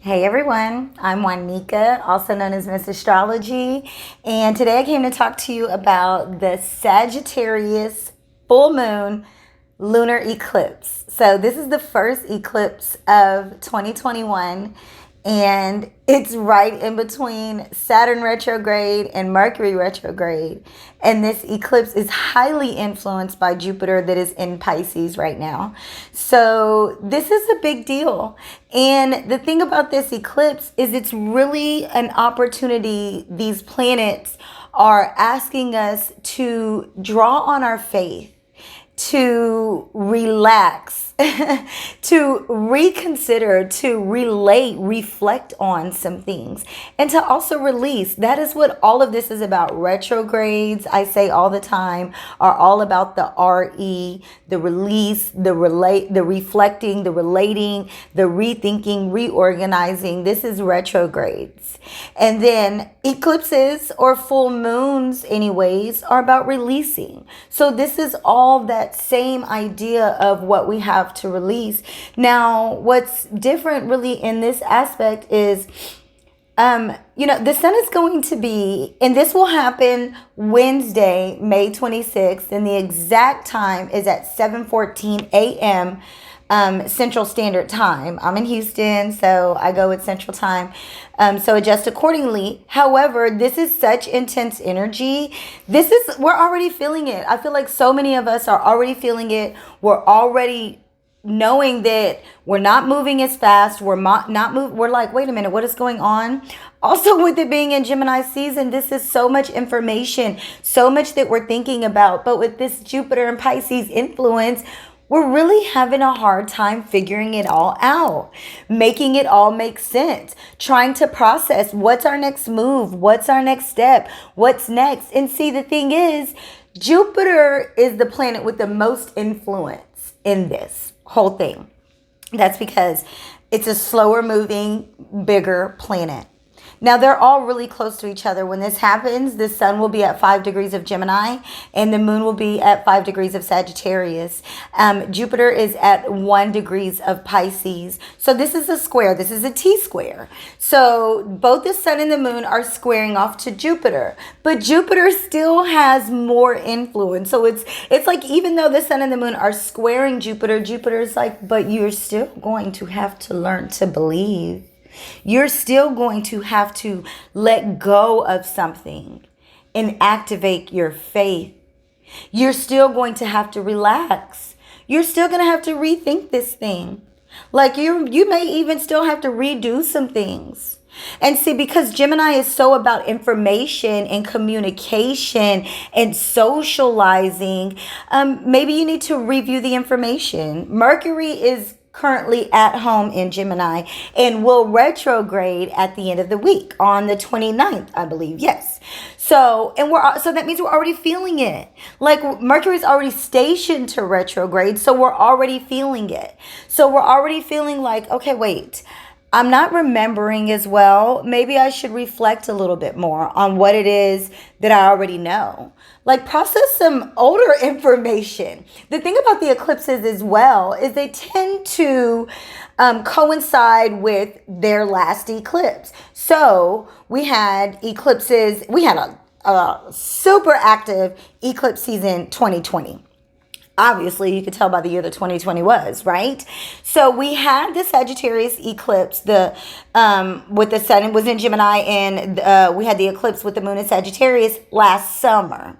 Hey everyone, I'm Juanica, also known as Miss Astrology, and today I came to talk to you about the Sagittarius full moon lunar eclipse. So, this is the first eclipse of 2021, and it's right in between Saturn retrograde and Mercury retrograde. And this eclipse is highly influenced by Jupiter, that is in Pisces right now. So, this is a big deal. And the thing about this eclipse is it's really an opportunity. These planets are asking us to draw on our faith, to relax, to reconsider, to relate, reflect on some things, and to also release. That is what all of this is about. Retrogrades, I say all the time, are all about the RE, the release, the relate, the reflecting, the relating, the rethinking, reorganizing. This is retrogrades. And then eclipses or full moons, anyways, are about releasing. So this is all that same idea of what we have to release. Now, what's different really in this aspect is, the sun is going to be, and this will happen Wednesday, May 26th, and the exact time is at 7:14 a.m. Central Standard Time. I'm in Houston, so I go with Central Time. So adjust accordingly. However, this is such intense energy. We're already feeling it. I feel like so many of us are already feeling it. We're already knowing that we're not moving as fast. We're We're like, wait a minute, what is going on? Also, with it being in Gemini season, this is so much information, so much that we're thinking about. But with this Jupiter and Pisces influence, we're really having a hard time figuring it all out, making it all make sense, trying to process what's our next move, what's our next step, what's next. And see, the thing is, Jupiter is the planet with the most influence in this whole thing. That's because it's a slower moving, bigger planet. Now, they're all really close to each other. When this happens, the sun will be at 5 degrees of Gemini and the moon will be at 5 degrees of Sagittarius. Jupiter is at 1 degrees of Pisces. So this is a square. This is a T-square. So both the sun and the moon are squaring off to Jupiter. But Jupiter still has more influence. So it's like, even though the sun and the moon are squaring Jupiter, Jupiter's like, but you're still going to have to learn to believe. You're still going to have to let go of something and activate your faith. You're still going to have to relax. You're still going to have to rethink this thing. Like you may even still have to redo some things. And see, because Gemini is so about information and communication and socializing, maybe you need to review the information. Mercury is currently at home in Gemini and will retrograde at the end of the week on the 29th, I believe. Yes. So that means we're already feeling it. Like, Mercury's already stationed to retrograde, so we're already feeling it. So we're already feeling like, okay, wait, I'm not remembering as well. Maybe I should reflect a little bit more on what it is that I already know. Like, process some older information. The thing about the eclipses as well is they tend to coincide with their last eclipse. So we had eclipses. We had a super active eclipse season 2020. Obviously, you could tell by the year that 2020 was, right? So we had the Sagittarius eclipse, with the sun was in Gemini, and we had the eclipse with the moon in Sagittarius last summer.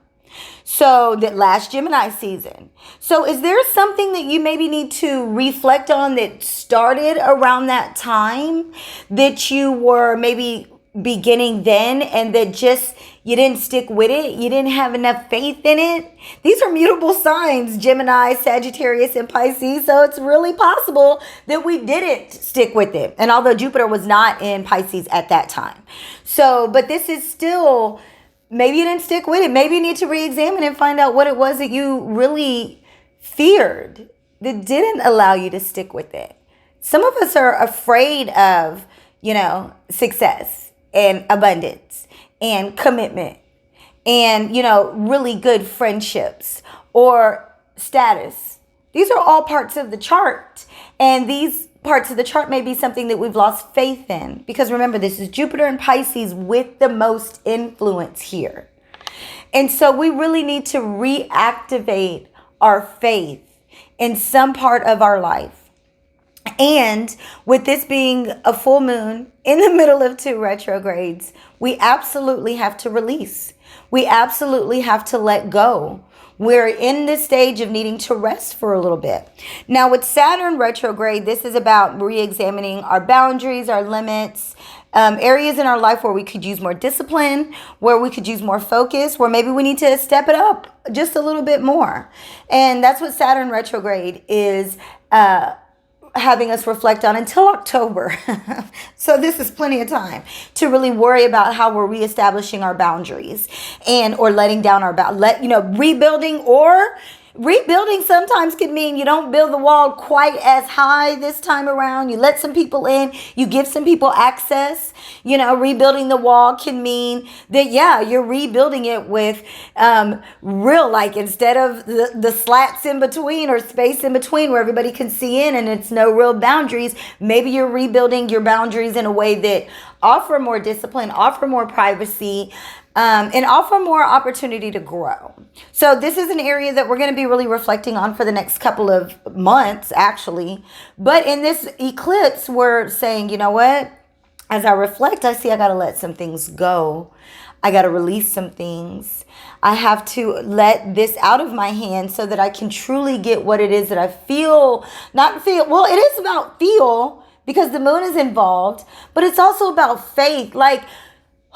So that last Gemini season. So is there something that you maybe need to reflect on that started around that time that you were maybe beginning then, and that just you didn't stick with it? You didn't have enough faith in it? These are mutable signs, Gemini, Sagittarius, and Pisces. So it's really possible that we didn't stick with it. And although Jupiter was not in Pisces at that time. So, but this is still, maybe you didn't stick with it. Maybe you need to re-examine and find out what it was that you really feared that didn't allow you to stick with it. Some of us are afraid of, success and abundance and commitment and, really good friendships or status. These are all parts of the chart. And these parts of the chart may be something that we've lost faith in. Because remember, this is Jupiter in Pisces with the most influence here. And so we really need to reactivate our faith in some part of our life. And with this being a full moon in the middle of 2 retrogrades, we absolutely have to release. We absolutely have to let go. We're in this stage of needing to rest for a little bit. Now with Saturn retrograde, this is about re-examining our boundaries, our limits, areas in our life where we could use more discipline, where we could use more focus, where maybe we need to step it up just a little bit more. And that's what Saturn retrograde is having us reflect on until October. So this is plenty of time to really worry about how we're reestablishing our boundaries and or letting down our rebuilding sometimes could mean you don't build the wall quite as high this time around. You let some people in, you give some people access. Rebuilding the wall can mean that, you're rebuilding it with real, like instead of the slats in between or space in between where everybody can see in and it's no real boundaries. Maybe you're rebuilding your boundaries in a way that offer more discipline, offer more privacy, and offer more opportunity to grow. So this is an area that we're going to be really reflecting on for the next couple of months, actually. But in this eclipse, we're saying, you know what? As I reflect, I see I got to let some things go. I got to release some things. I have to let this out of my hands so that I can truly get what it is that I feel. Well, it is about feel because the moon is involved, but it's also about faith. Like,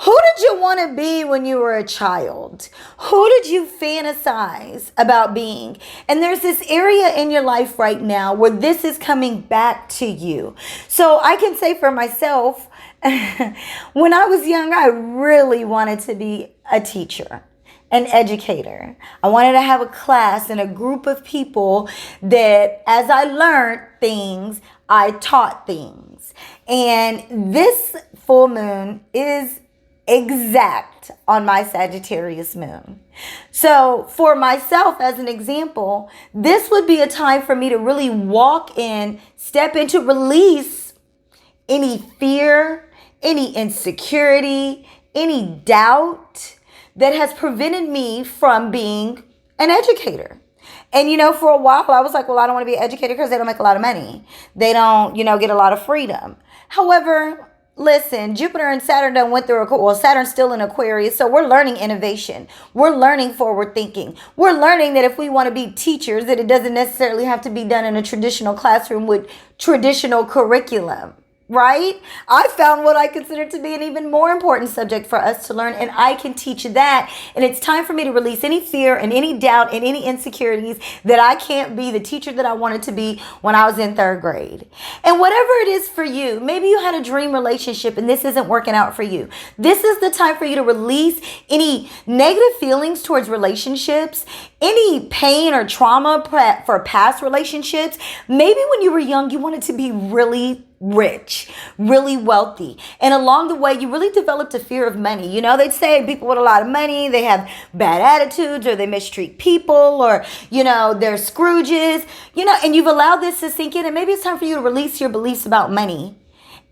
who did you want to be when you were a child? Who did you fantasize about being? And there's this area in your life right now where this is coming back to you. So I can say for myself, when I was young, I really wanted to be a teacher, an educator. I wanted to have a class and a group of people that as I learned things, I taught things. And this full moon is exact on my Sagittarius moon. So for myself, as an example, this would be a time for me to really walk in, step into, release any fear, any insecurity, any doubt that has prevented me from being an educator. And, for a while I was like, well, I don't want to be an educator because they don't make a lot of money. They don't, get a lot of freedom. However, listen, Jupiter and Saturn done went through, Saturn's still in Aquarius, so we're learning innovation. We're learning forward thinking. We're learning that if we want to be teachers, that it doesn't necessarily have to be done in a traditional classroom with traditional curriculum. Right? I found what I consider to be an even more important subject for us to learn, and I can teach that. And it's time for me to release any fear and any doubt and any insecurities that I can't be the teacher that I wanted to be when I was in 3rd grade. And whatever it is for you, maybe you had a dream relationship and this isn't working out for you. This is the time for you to release any negative feelings towards relationships, any pain or trauma for past relationships. Maybe when you were young, you wanted to be really rich, really wealthy. And along the way, you really developed a fear of money. They'd say people with a lot of money, they have bad attitudes or they mistreat people or, they're Scrooges, and you've allowed this to sink in. And maybe it's time for you to release your beliefs about money.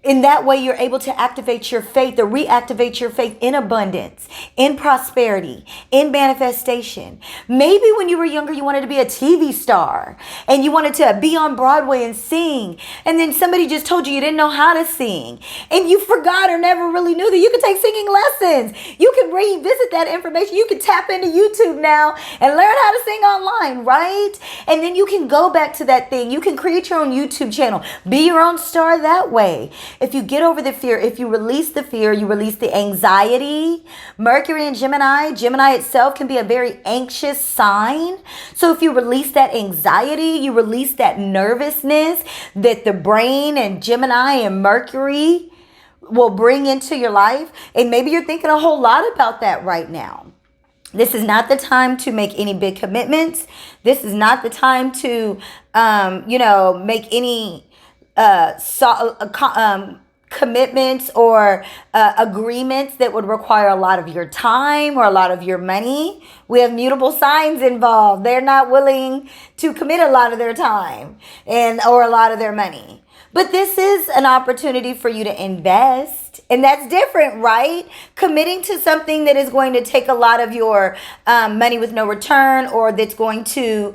In that way, you're able to activate your faith or reactivate your faith in abundance, in prosperity, in manifestation. Maybe when you were younger, you wanted to be a TV star and you wanted to be on Broadway and sing. And then somebody just told you didn't know how to sing. And you forgot or never really knew that you could take singing lessons. You could revisit that information. You could tap into YouTube now and learn how to sing online, right? And then you can go back to that thing. You can create your own YouTube channel. Be your own star that way. If you get over the fear, if you release the fear, you release the anxiety. Mercury and Gemini itself can be a very anxious sign. So if you release that anxiety, you release that nervousness that the brain and Gemini and Mercury will bring into your life. And maybe you're thinking a whole lot about that right now. This is not the time to make any big commitments. This is not the time to, make any commitments or agreements that would require a lot of your time or a lot of your money. We have mutable signs involved. They're not willing to commit a lot of their time or a lot of their money. But this is an opportunity for you to invest. And that's different, right? Committing to something that is going to take a lot of your money with no return, or that's going to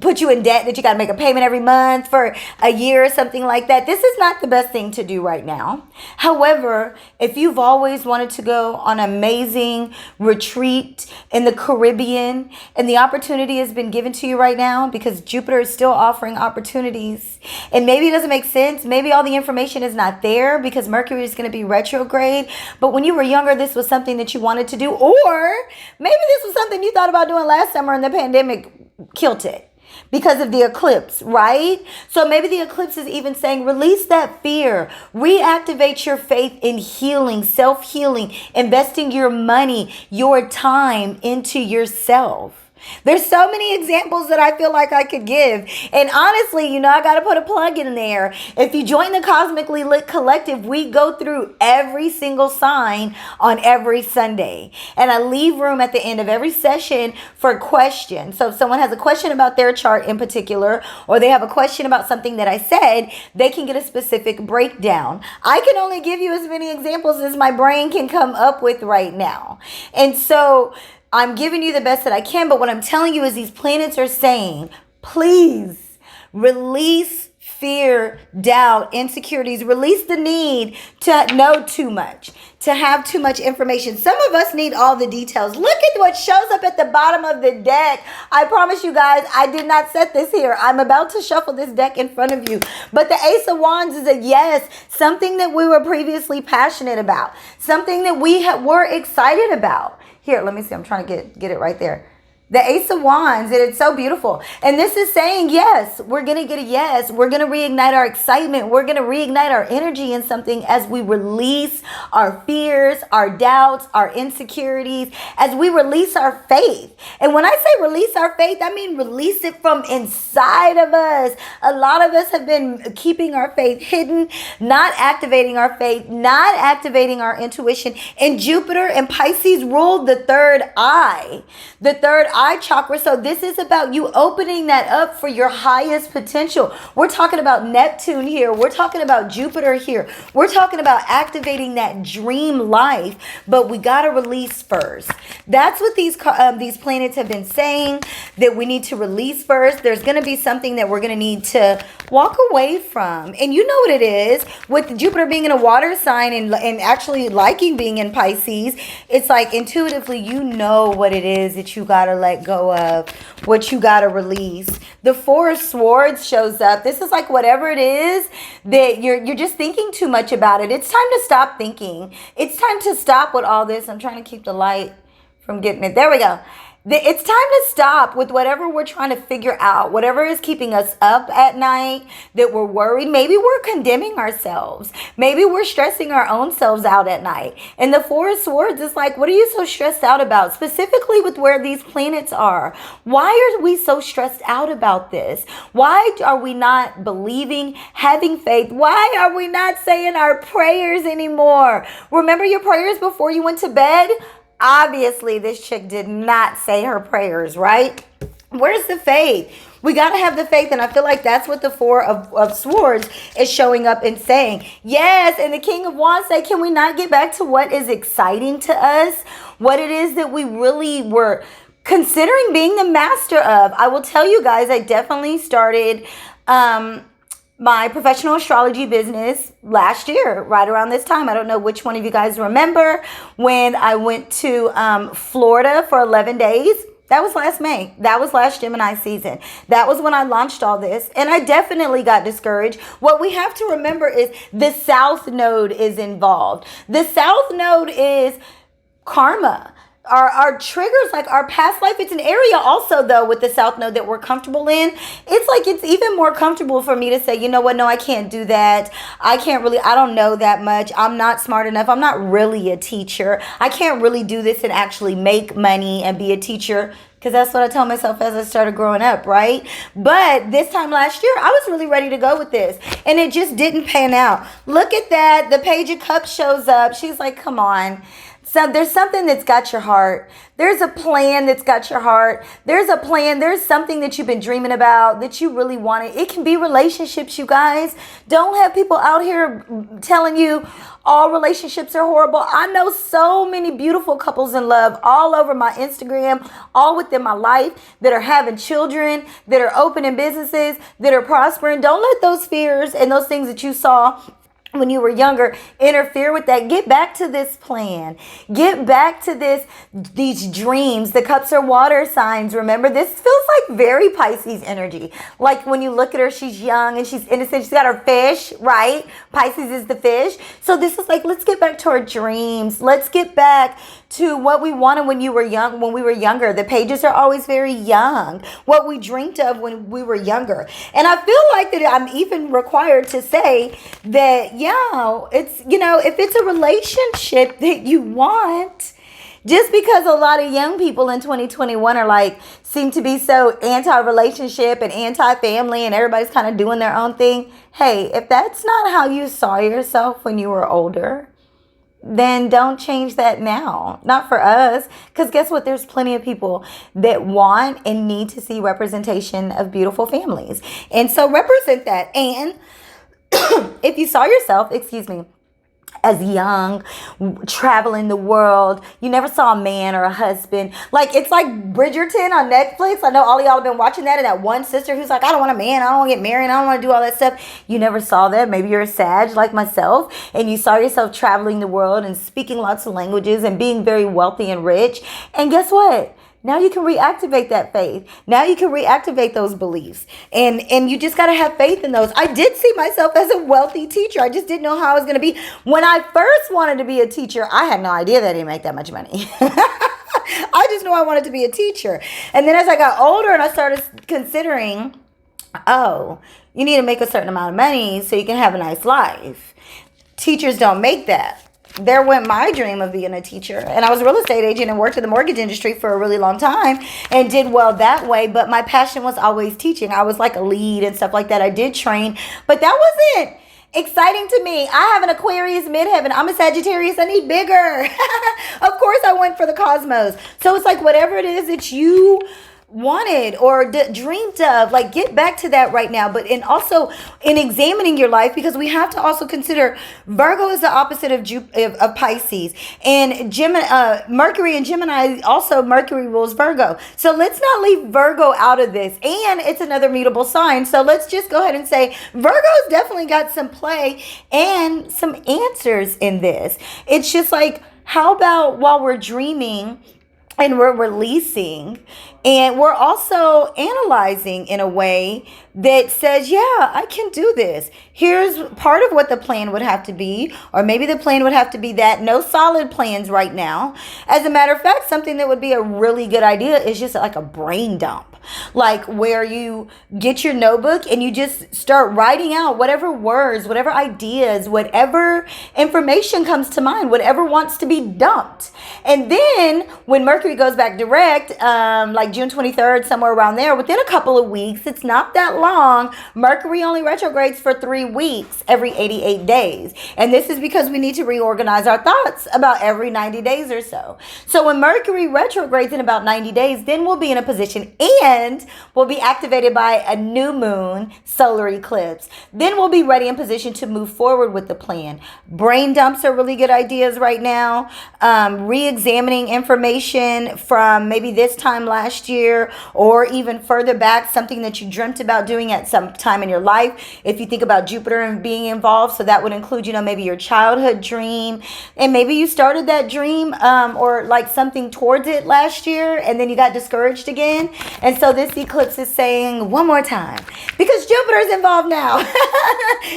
put you in debt that you got to make a payment every month for a year or something like that. This is not the best thing to do right now. However, if you've always wanted to go on an amazing retreat in the Caribbean and the opportunity has been given to you right now, because Jupiter is still offering opportunities, and maybe it doesn't make sense. Maybe all the information is not there because Mercury is going to be retrograde. But when you were younger, this was something that you wanted to do, or maybe this was something you thought about doing last summer and the pandemic killed it because of the eclipse, right? So maybe the eclipse is even saying, release that fear, reactivate your faith in healing, self-healing, investing your money, your time into yourself. There's so many examples that I feel like I could give. And honestly, I got to put a plug in there. If you join the Cosmically Lit Collective, we go through every single sign on every Sunday. And I leave room at the end of every session for questions. So if someone has a question about their chart in particular, or they have a question about something that I said, they can get a specific breakdown. I can only give you as many examples as my brain can come up with right now. And so I'm giving you the best that I can, but what I'm telling you is these planets are saying, please release fear, doubt, insecurities, release the need to know too much, to have too much information. Some of us need all the details. Look at what shows up at the bottom of the deck. I promise you guys, I did not set this here. I'm about to shuffle this deck in front of you. But the Ace of Wands is a yes, something that we were previously passionate about, something that we were excited about. Here, let me see. I'm trying to get it right there. The Ace of Wands, and it's so beautiful. And this is saying, yes, we're going to get a yes. We're going to reignite our excitement. We're going to reignite our energy in something as we release our fears, our doubts, our insecurities, as we release our faith. And when I say release our faith, I mean release it from inside of us. A lot of us have been keeping our faith hidden, not activating our faith, not activating our intuition. And Jupiter and Pisces ruled the third eye. The third eye chakra. So this is about you opening that up for your highest potential. We're talking about Neptune here. We're talking about Jupiter here. We're talking about activating that dream life, but we got to release first. That's what these planets have been saying, that we need to release first. There's going to be something that we're going to need to walk away from. And you know what it is with Jupiter being in a water sign and actually liking being in Pisces. It's like intuitively, you know what it is that you got to let go of, what you got to release. The Four of Swords shows up. This is like whatever it is that you're just thinking too much about it. It's time to stop thinking. It's time to stop with all this. I'm trying to keep the light from getting it. There we go. It's time to stop with whatever we're trying to figure out, whatever is keeping us up at night, that we're worried. Maybe we're condemning ourselves. Maybe we're stressing our own selves out at night. And the Four of Swords is like, what are you so stressed out about? Specifically with where these planets are. Why are we so stressed out about this? Why are we not believing, having faith? Why are we not saying our prayers anymore? Remember your prayers before you went to bed? Obviously, this chick did not say her prayers, right? Where's the faith? We got to have the faith. And I feel like that's what the Four of Swords is showing up and saying. Yes. And the King of Wands say, can we not get back to what is exciting to us? What it is that we really were considering being the master of. I will tell you guys, I definitely started my professional astrology business last year, right around this time. I don't know which one of you guys remember when I went to Florida for 11 days. That was last May. That was last Gemini season. That was when I launched all this. And I definitely got discouraged. What we have to remember is the South Node is involved. The South Node is karma. Our triggers, like our past life. It's an area also, though, with the South Node that we're comfortable in. It's like it's even more comfortable for me to say, you know what? No, I can't do that. I don't know that much. I'm not smart enough. I'm not really a teacher. I can't really do this and actually make money and be a teacher. Because that's what I tell myself as I started growing up, right? But this time last year, I was really ready to go with this. And it just didn't pan out. Look at that. The Page of Cups shows up. She's like, come on. So there's something that's got your heart. There's a plan that's got your heart. There's a plan. There's something that you've been dreaming about that you really wanted. It can be relationships, you guys. Don't have people out here telling you all relationships are horrible. I know so many beautiful couples in love all over my Instagram, all within my life, that are having children, that are opening businesses, that are prospering. Don't let those fears and those things that you saw when you were younger interfere with that. Get back to this plan. Get back to these dreams. The cups are water signs. Remember, this feels like very Pisces energy. Like when you look at her, she's young and she's innocent. She's got her fish, right? Pisces is the fish. So this is like, let's get back to our dreams. Let's get back to what we wanted when you were young, when we were younger. The pages are always very young. What we dreamed of when we were younger. And I feel like that I'm even required to say that, yeah, it's, if it's a relationship that you want, just because a lot of young people in 2021 are seem to be so anti-relationship and anti-family and everybody's kind of doing their own thing. Hey, if that's not how you saw yourself when you were older, then don't change that now. Not for us. Because guess what? There's plenty of people that want and need to see representation of beautiful families. And so represent that. And if you saw yourself, as young, traveling the world, you never saw a man or a husband. It's like Bridgerton on Netflix. I know all of y'all have been watching that. And that one sister who's like, I don't want a man. I don't want to get married. I don't want to do all that stuff. You never saw that. Maybe you're a Sag like myself. And you saw yourself traveling the world and speaking lots of languages and being very wealthy and rich. And guess what? Now you can reactivate that faith. Now you can reactivate those beliefs. And you just got to have faith in those. I did see myself as a wealthy teacher. I just didn't know how I was going to be. When I first wanted to be a teacher, I had no idea that I didn't make that much money. I just knew I wanted to be a teacher. And then as I got older and I started considering, you need to make a certain amount of money so you can have a nice life. Teachers don't make that. There went my dream of being a teacher. And I was a real estate agent and worked in the mortgage industry for a really long time and did well that way. But my passion was always teaching. I was like a lead and stuff like that. I did train, but that wasn't exciting to me. I have an Aquarius midheaven. I'm a Sagittarius. I need bigger. Of course I went for the cosmos. So it's like whatever it is that you wanted or dreamed of, get back to that right now. But also in examining your life, because we have to also consider Virgo is the opposite of Pisces, and Mercury and Gemini, also Mercury rules Virgo. So let's not leave Virgo out of this. And it's another mutable sign. So let's just go ahead and say Virgo's definitely got some play and some answers in this. It's just how about while we're dreaming and we're releasing, and we're also analyzing in a way that says, yeah, I can do this. Here's part of what the plan would have to be, or maybe the plan would have to be that. No solid plans right now. As a matter of fact, something that would be a really good idea is just like a brain dump. Where you get your notebook and you just start writing out whatever words, whatever ideas, whatever information comes to mind, whatever wants to be dumped. And then when Mercury goes back direct, June 23rd, somewhere around there, within a couple of weeks, it's not that long. Mercury only retrogrades for 3 weeks every 88 days. And this is because we need to reorganize our thoughts about every 90 days or so. So when Mercury retrogrades in about 90 days, then we'll be in a position and we'll be activated by a new moon solar eclipse. Then we'll be ready in position to move forward with the plan. Brain dumps are really good ideas right now. Re-examining information from maybe this time last year or even further back, something that you dreamt about doing at some time in your life. If you think about Jupiter and being involved, so that would include, maybe your childhood dream, and maybe you started that dream or something towards it last year and then you got discouraged again. And so this eclipse is saying one more time, because Jupiter is involved now.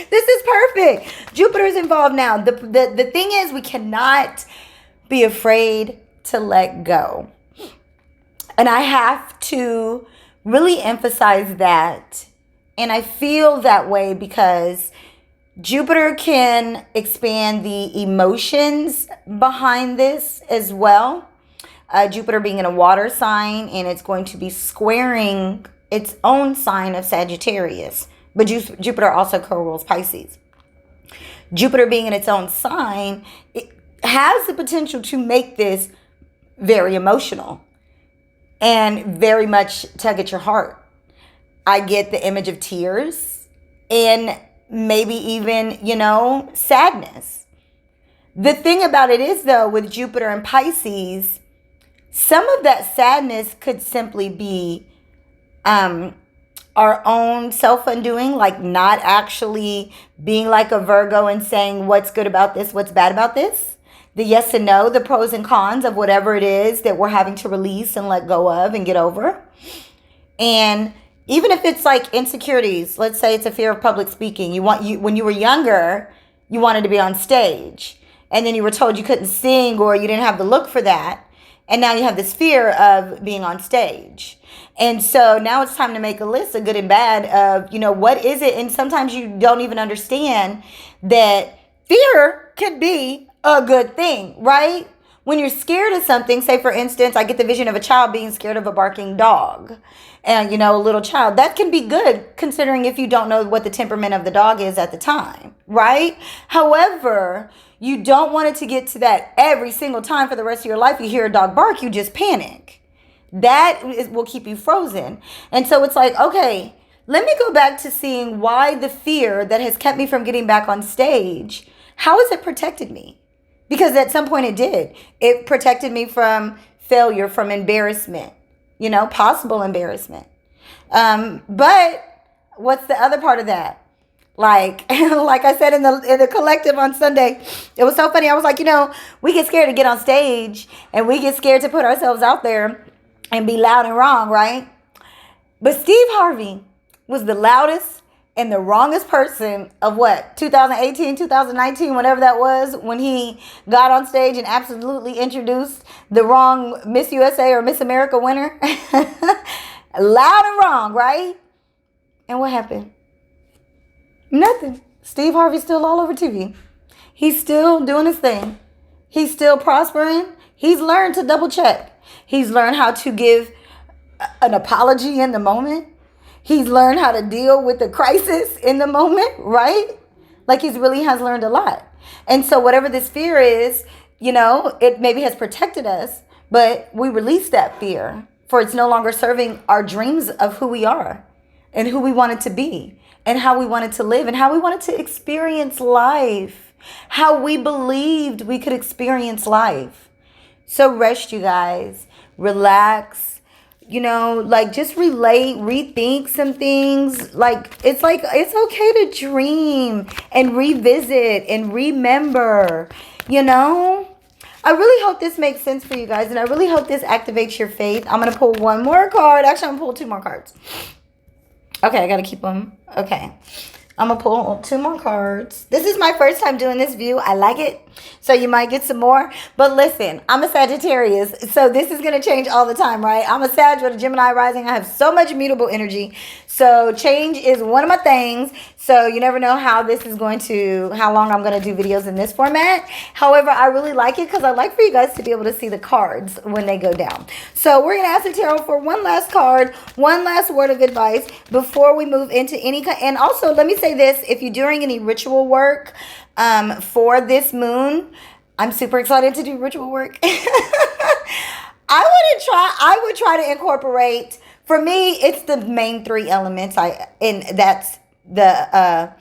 This is perfect. Jupiter is involved now. The thing is, we cannot be afraid to let go. And I have to really emphasize that. And I feel that way because Jupiter can expand the emotions behind this as well. Jupiter being in a water sign, and it's going to be squaring its own sign of Sagittarius. But Jupiter also co-rules Pisces. Jupiter being in its own sign, has the potential to make this very emotional and very much tug at your heart. I get the image of tears and maybe even, sadness. The thing about it is, though, with Jupiter and Pisces, some of that sadness could simply be our own self-undoing, like not actually being like a Virgo and saying what's good about this, what's bad about this, the yes and no, the pros and cons of whatever it is that we're having to release and let go of and get over. And even if it's like insecurities, let's say it's a fear of public speaking. When you were younger, you wanted to be on stage, and then you were told you couldn't sing or you didn't have the look for that. And now you have this fear of being on stage. And so now it's time to make a list of good and bad of, what is it? And sometimes you don't even understand that fear could be a good thing, right? When you're scared of something, say for instance, I get the vision of a child being scared of a barking dog and, a little child. That can be good considering if you don't know what the temperament of the dog is at the time, right? However, you don't want it to get to that every single time for the rest of your life. You hear a dog bark, you just panic. Will keep you frozen. And so it's like, okay, let me go back to seeing why the fear that has kept me from getting back on stage, how has it protected me? Because at some point it did. It protected me from failure, from embarrassment, possible embarrassment. But what's the other part of that? Like I said in the collective on Sunday, it was so funny. I was like, we get scared to get on stage and we get scared to put ourselves out there and be loud and wrong, right? But Steve Harvey was the loudest and the wrongest person of 2018, 2019, whatever that was, when he got on stage and absolutely introduced the wrong Miss USA or Miss America winner. Loud and wrong, right? And what happened? Nothing. Steve Harvey's still all over TV. He's still doing his thing. He's still prospering. He's learned to double check. He's learned how to give an apology in the moment. He's learned how to deal with the crisis in the moment, right? Like he really has learned a lot. And so whatever this fear is, it maybe has protected us, but we release that fear for it's no longer serving our dreams of who we are and who we wanted to be and how we wanted to live and how we wanted to experience life, how we believed we could experience life. So rest, you guys, relax. Just relate, rethink some things. It's okay to dream and revisit and remember, I really hope this makes sense for you guys. And I really hope this activates your faith. I'm going to pull one more card. Actually, I'm going to pull two more cards. Okay, I got to keep them. Okay. I'm going to pull two more cards. This is my first time doing this view. I like it. So you might get some more. But listen, I'm a Sagittarius. So this is going to change all the time, right? I'm a Sag with a Gemini rising. I have so much mutable energy. So change is one of my things. So you never know how long I'm going to do videos in this format. However, I really like it because I like for you guys to be able to see the cards when they go down. So we're going to ask the tarot for one last card, one last word of advice before we move into any. And also, let me say this, if you're doing any ritual work for this moon, I'm super excited to do ritual work. I would try to incorporate, for me, it's the main three elements. That's the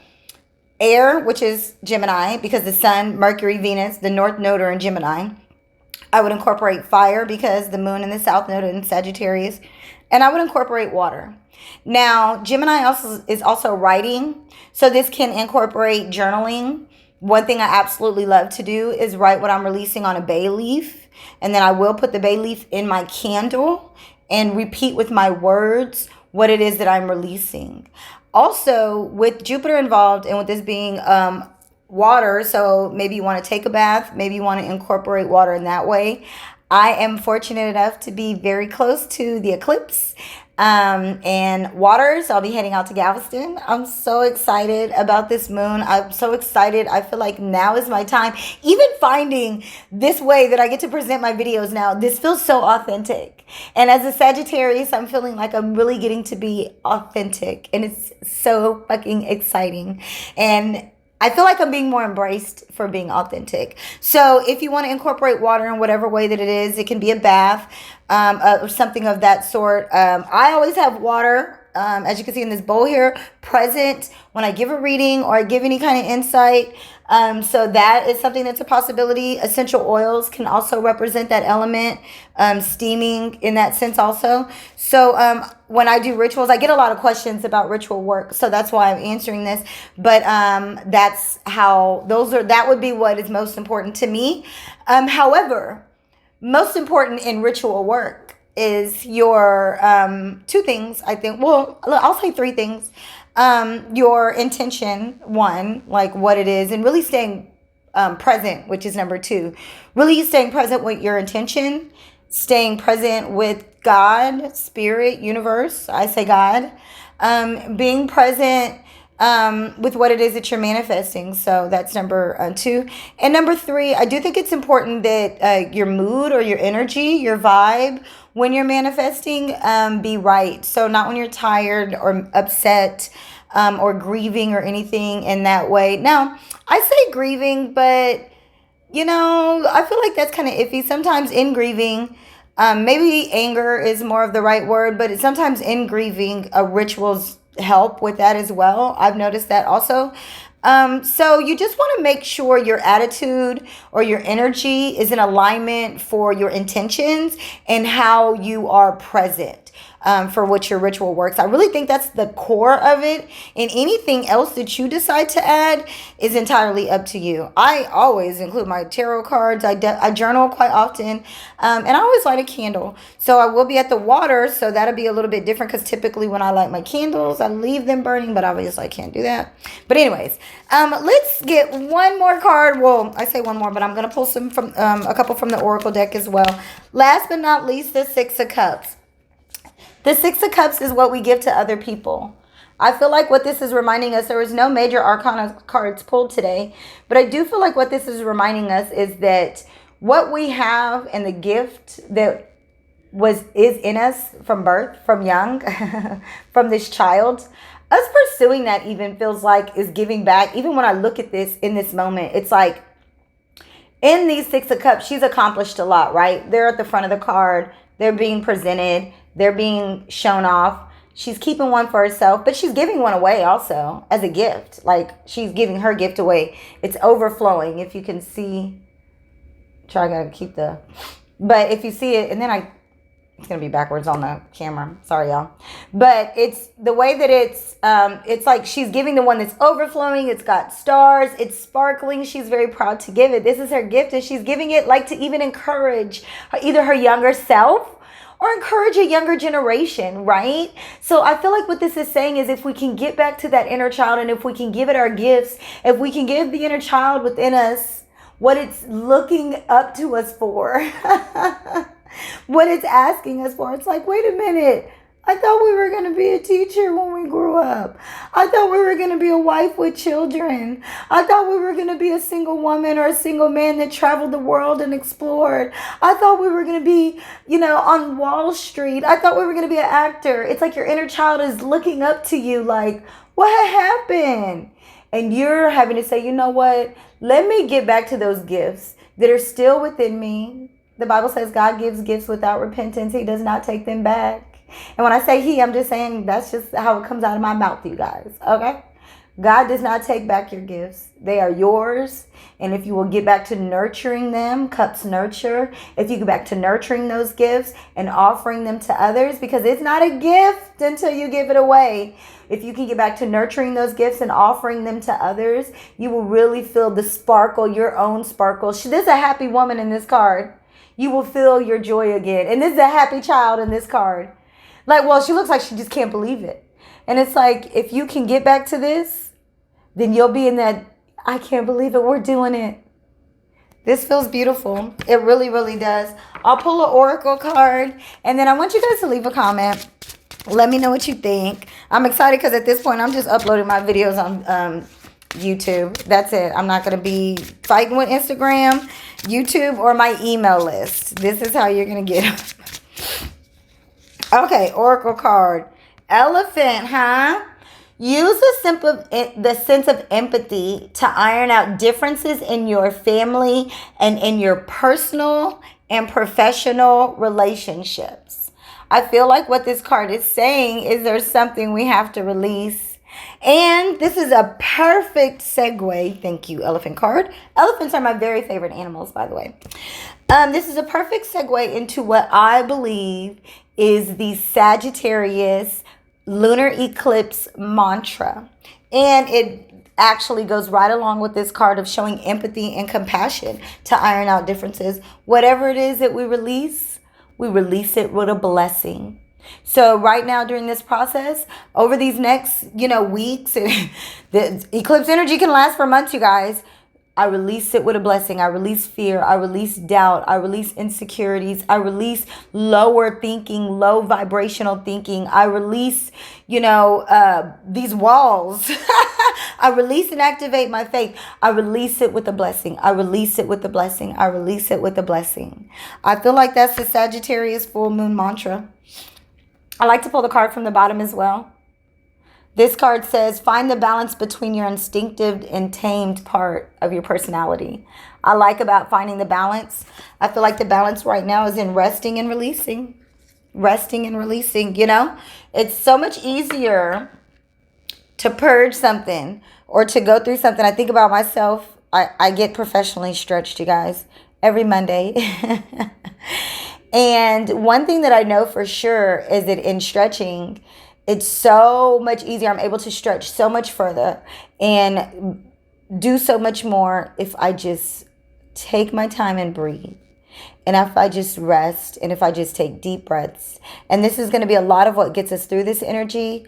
air, which is Gemini, because the sun, Mercury, Venus, the North Node are in Gemini. I would incorporate fire because the moon and the South Node are in Sagittarius. And I would incorporate water. Now, Gemini is also writing, so this can incorporate journaling. One thing I absolutely love to do is write what I'm releasing on a bay leaf, and then I will put the bay leaf in my candle and repeat with my words what it is that I'm releasing. Also, with Jupiter involved and with this being water, so maybe you want to take a bath, maybe you want to incorporate water in that way. I am fortunate enough to be very close to the eclipse and water, so I'll be heading out to Galveston. I'm so excited about this moon. I'm so excited. I feel like now is my time. Even finding this way that I get to present my videos now, this feels so authentic. And as a Sagittarius, I'm feeling like I'm really getting to be authentic, and it's so fucking exciting. And I feel like I'm being more embraced for being authentic. So if you want to incorporate water in whatever way that it is, it can be a bath or something of that sort. I always have water, as you can see in this bowl here, present when I give a reading or I give any kind of insight. So that is something that's a possibility. Essential oils can also represent that element, steaming in that sense also. So when I do rituals, I get a lot of questions about ritual work. So that's why I'm answering this. But that's how that would be what is most important to me. However, most important in ritual work is your two things, I think. Well, I'll say three things. Your intention, one, like what it is, and really staying present, which is number two. Really staying present with your intention, staying present with God, spirit, universe. I say God. Being present with what it is that you're manifesting. So that's number two. And number three, I do think it's important that your mood or your energy, your vibe, when you're manifesting, be right. So not when you're tired or upset or grieving or anything in that way. Now, I say grieving, but, I feel like that's kind of iffy. Sometimes in grieving, maybe anger is more of the right word, but sometimes in grieving, rituals help with that as well. I've noticed that also. So you just want to make sure your attitude or your energy is in alignment for your intentions and how you are present for what your ritual works. I really think that's the core of it. And anything else that you decide to add is entirely up to you. I always include my tarot cards. I journal quite often. And I always light a candle. So I will be at the water. So that'll be a little bit different because typically when I light my candles, I leave them burning. But obviously I can't do that. But anyways, let's get one more card. Well, I say one more, but I'm going to pull some from a couple from the Oracle deck as well. Last but not least, the Six of Cups. The Six of Cups is what we give to other people. I feel like what this is reminding us, there was no major arcana cards pulled today, but I do feel like what this is reminding us is that what we have and the gift that is in us from birth, from young, from this child, us pursuing that even feels like is giving back. Even when I look at this in this moment, it's like in these Six of Cups, she's accomplished a lot, right? They're at the front of the card. They're being presented. They're being shown off. She's keeping one for herself, but she's giving one away also as a gift. Like she's giving her gift away. It's overflowing. If you can see, try to keep but if you see it, and then it's going to be backwards on the camera. Sorry, y'all. But it's the way that it's like she's giving the one that's overflowing. It's got stars. It's sparkling. She's very proud to give it. This is her gift, and she's giving it like to even encourage either her younger self or encourage a younger generation, right? So I feel like what this is saying is if we can get back to that inner child and if we can give it our gifts, if we can give the inner child within us what it's looking up to us for, what it's asking us for. It's like, wait a minute. I thought we were going to be a teacher when we grew up. I thought we were going to be a wife with children. I thought we were going to be a single woman or a single man that traveled the world and explored. I thought we were going to be, on Wall Street. I thought we were going to be an actor. It's like your inner child is looking up to you like, what happened? And you're having to say, you know what? Let me get back to those gifts that are still within me. The Bible says God gives gifts without repentance. He does not take them back. And when I say he, I'm just saying that's just how it comes out of my mouth, you guys. Okay? God does not take back your gifts. They are yours. And if you will get back to nurturing them, cups nurture. If you get back to nurturing those gifts and offering them to others, because it's not a gift until you give it away. If you can get back to nurturing those gifts and offering them to others, you will really feel the sparkle, your own sparkle. There's a happy woman in this card. You will feel your joy again. And this is a happy child in this card. Like, well, she looks like she just can't believe it. And it's like, if you can get back to this, then you'll be in that, I can't believe it, we're doing it. This feels beautiful. It really, really does. I'll pull an oracle card, and then I want you guys to leave a comment. Let me know what you think. I'm excited because at this point, I'm just uploading my videos on YouTube. That's it. I'm not going to be fighting with Instagram, YouTube, or my email list. This is how you're going to get them. Okay, oracle card. Elephant, huh? Use the sense of empathy to iron out differences in your family and in your personal and professional relationships. I feel like what this card is saying is there's something we have to release. And this is a perfect segue. Thank you, elephant card. Elephants are my very favorite animals, by the way. This is a perfect segue into what I believe is the Sagittarius Lunar Eclipse mantra. And it actually goes right along with this card of showing empathy and compassion to iron out differences. Whatever it is that we release it with a blessing. So right now during this process, over these next, weeks, the eclipse energy can last for months, you guys. I release it with a blessing. I release fear. I release doubt. I release insecurities. I release lower thinking, low vibrational thinking. I release, these walls. I release and activate my faith. I release it with a blessing. I release it with a blessing. I release it with a blessing. I feel like that's the Sagittarius full moon mantra. I like to pull the card from the bottom as well. This card says, find the balance between your instinctive and tamed part of your personality. I like about finding the balance. I feel like the balance right now is in resting and releasing. Resting and releasing, It's so much easier to purge something or to go through something. I think about myself. I get professionally stretched, you guys, every Monday. And one thing that I know for sure is that in stretching, it's so much easier. I'm able to stretch so much further and do so much more if I just take my time and breathe. And if I just rest and if I just take deep breaths. And this is going to be a lot of what gets us through this energy.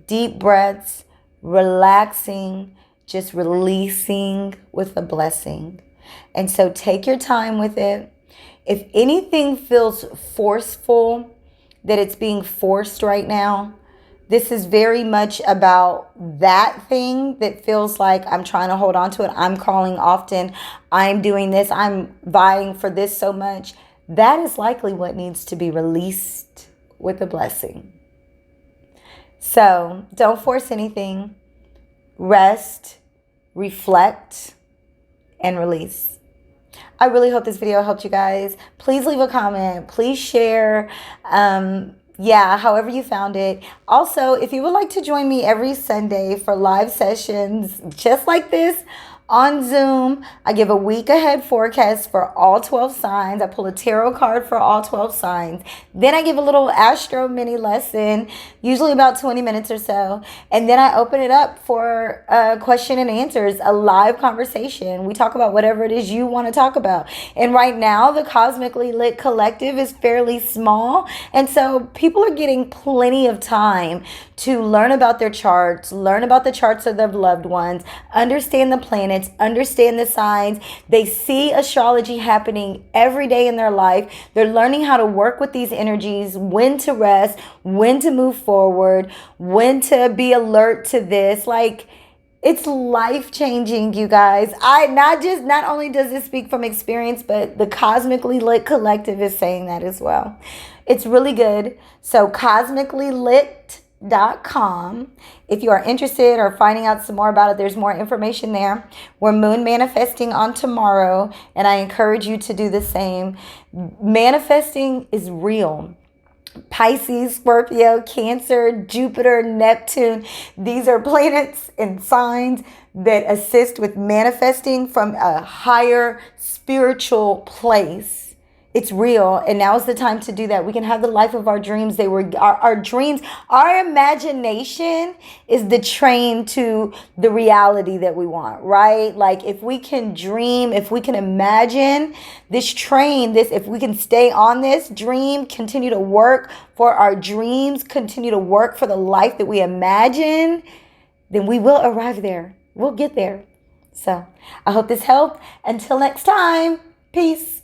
Deep breaths, relaxing, just releasing with a blessing. And so take your time with it. If anything feels forceful, that it's being forced right now, this is very much about that thing that feels like I'm trying to hold on to it. I'm calling often. I'm doing this. I'm vying for this so much. That is likely what needs to be released with a blessing. So don't force anything. Rest, reflect, and release. I really hope this video helped you guys. Please leave a comment. Please share. However you found it. Also, if you would like to join me every Sunday for live sessions just like this on Zoom, I give a week ahead forecast for all 12 signs. I pull a tarot card for all 12 signs. Then I give a little astro mini lesson, usually about 20 minutes or so. And then I open it up for question and answers, a live conversation. We talk about whatever it is you want to talk about. And right now, the Cosmically Lit Collective is fairly small. And so people are getting plenty of time to learn about their charts, learn about the charts of their loved ones, understand the planets, understand the signs. They see astrology happening every day in their life. They're learning how to work with these energies, when to rest, when to move forward, when to be alert to this. Like, it's life-changing, you guys. Not only does this speak from experience, but the Cosmically Lit Collective is saying that as well. It's really good. So cosmicallylit.com. If you are interested or finding out some more about it, there's more information there. We're moon manifesting on tomorrow, and I encourage you to do the same. Manifesting is real. Pisces, Scorpio, Cancer, Jupiter, Neptune. These are planets and signs that assist with manifesting from a higher spiritual place. It's real, and now's the time to do that. We can have the life of our dreams. Our dreams, our imagination is the train to the reality that we want, right? Like, if we can dream, if we can imagine this train, if we can stay on this dream, continue to work for our dreams, continue to work for the life that we imagine, then we will arrive there. We'll get there. So I hope this helped. Until next time, peace.